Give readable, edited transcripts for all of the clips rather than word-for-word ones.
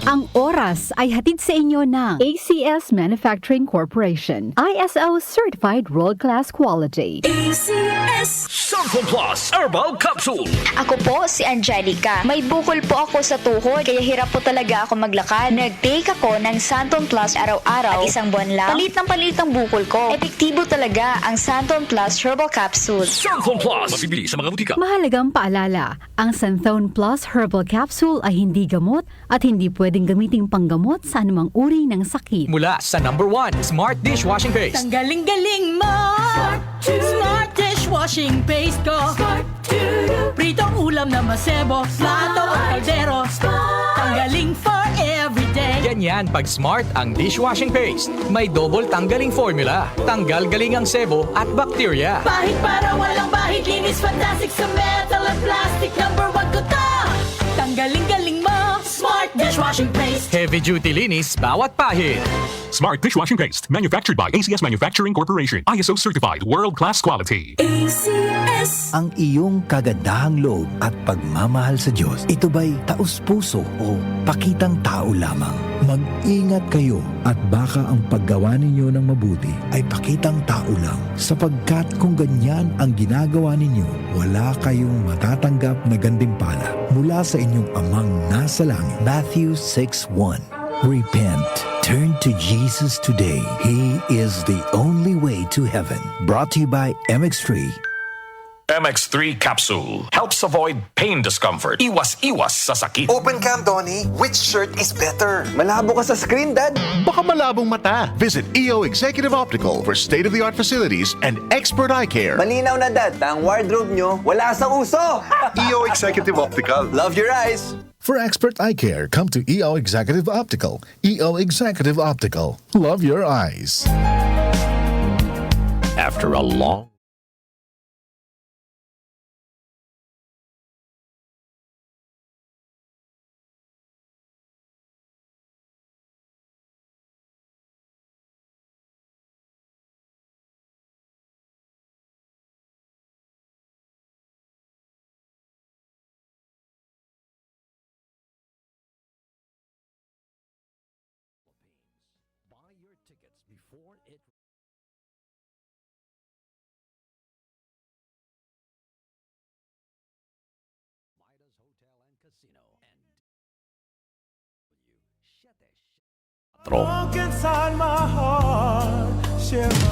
Ang oras ay hatid sa inyo ng ACS Manufacturing Corporation. ISO Certified World-Class Quality. ACS Santon Plus Herbal Capsule. Ako po si Angelica. May bukol po ako sa tuhod, kaya hirap po talaga ako maglakad. Nag-take ako ng Santon Plus araw-araw at isang buwan lang. Palit ang bukol ko. Epektibo talaga ang Santon Plus Herbal Capsule. Santon Plus. Mabibili sa mga butika. Mahalagang paalala, ang Santhone Plus Herbal Capsule ay hindi gamot at hindi pwedeng gamiting panggamot sa anumang uri ng sakit. Mula sa #1 Smart Dishwashing Paste. Ang galing-galing mo. Smart dishwashing paste ko. Pritong ulam na masebo, plato o kaldero. Tanggaling for everyday. Ganyan pag Smart ang dishwashing paste. May double tanggaling formula. Tanggal galing ang sebo at bakterya. Bahid para walang bahid, linis fantastic sa metal at plastic. #1 ko to. Tanggaling-galing mo. Smart dishwashing paste. Heavy duty linis bawat pahid. Smart Dishwashing Paste, manufactured by ACS Manufacturing Corporation. ISO certified, world-class quality. ACS. Ang iyong kagandahang loob at pagmamahal sa Diyos, ito ba'y taus-puso o pakitang tao lamang? Mag-ingat kayo at baka ang paggawa ninyo ng mabuti ay pakitang tao lang, sapagkat kung ganyan ang ginagawa ninyo, wala kayong matatanggap na gantimpala mula sa inyong amang nasa langit. Matthew 6:1. Repent. Turn to Jesus today. He is the only way to heaven. Brought to you by MX3. MX3 Capsule helps avoid pain discomfort. Iwas sa sakit. Open cam, Donnie. Which shirt is better? Malabo ka sa screen, Dad. Baka malabong mata. Visit EO Executive Optical for state-of-the-art facilities and expert eye care. Malinaw na, Dad. Ang wardrobe nyo, wala sa uso. EO Executive Optical. Love your eyes. For expert eye care, come to EO Executive Optical. EO Executive Optical. Love your eyes. After a long tickets before it Midas Hotel and Casino and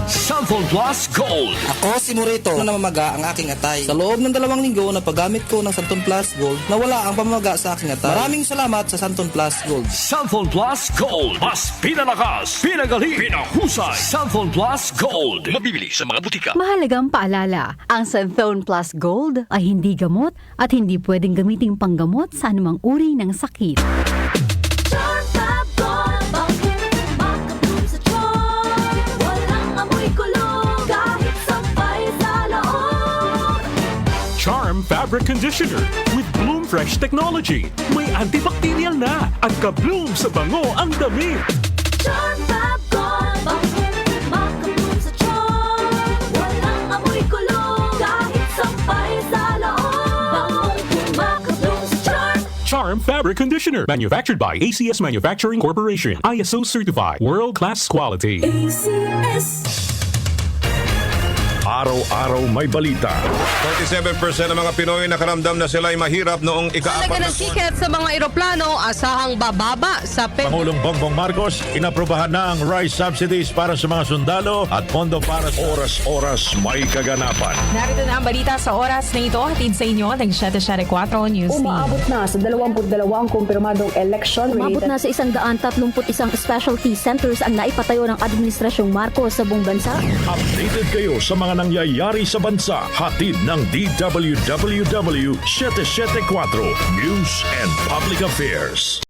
Santon Plus Gold. Ako si Morito na namamaga ang aking atay. Sa loob ng 2 linggo na paggamit ko ng Santon Plus Gold, nawala ang pamamaga sa aking atay. Maraming salamat sa Santon Plus Gold. Santon Plus Gold. Mas pinalakas, pinagaling, pinahusay. Santon Plus Gold. Mabibili sa mga butika. Mahalagang paalala, ang Santhone Plus Gold ay hindi gamot at hindi pwedeng gamiting panggamot sa anumang uri ng sakit. Charm Fabric Conditioner with Bloom Fresh Technology. May antibacterial na at ka-bloom sa bango ang damit. Charm Fab Gold. Makabloom sa charm. Walang amoy kulong. Kahit sampay sa loob. Makabloom sa charm. Charm Fabric Conditioner, manufactured by ACS Manufacturing Corporation. ISO certified, world-class quality. ACS. Araw-araw may balita. 47% ng mga Pinoy nakaramdam na sila ay mahirap noong ika-4 Talaga ng tiket sa mga eroplano, asahang bababa sa Pangulong Bongbong Marcos, inaprobahan na ang rice subsidies para sa mga sundalo at pondo para sa oras-oras may kaganapan. Narito na ang balita sa oras na ito, hatid sa inyo ng 774 News Team. Umaabot na sa 22 kumpirmadong election. Umabot na sa 131 specialty centers ang naipatayo ng Administrasyong Marcos sa buong bansa. Updated kayo sa mga nangyayari sa bansa. Hatid ng DWWW 774 News and Public Affairs.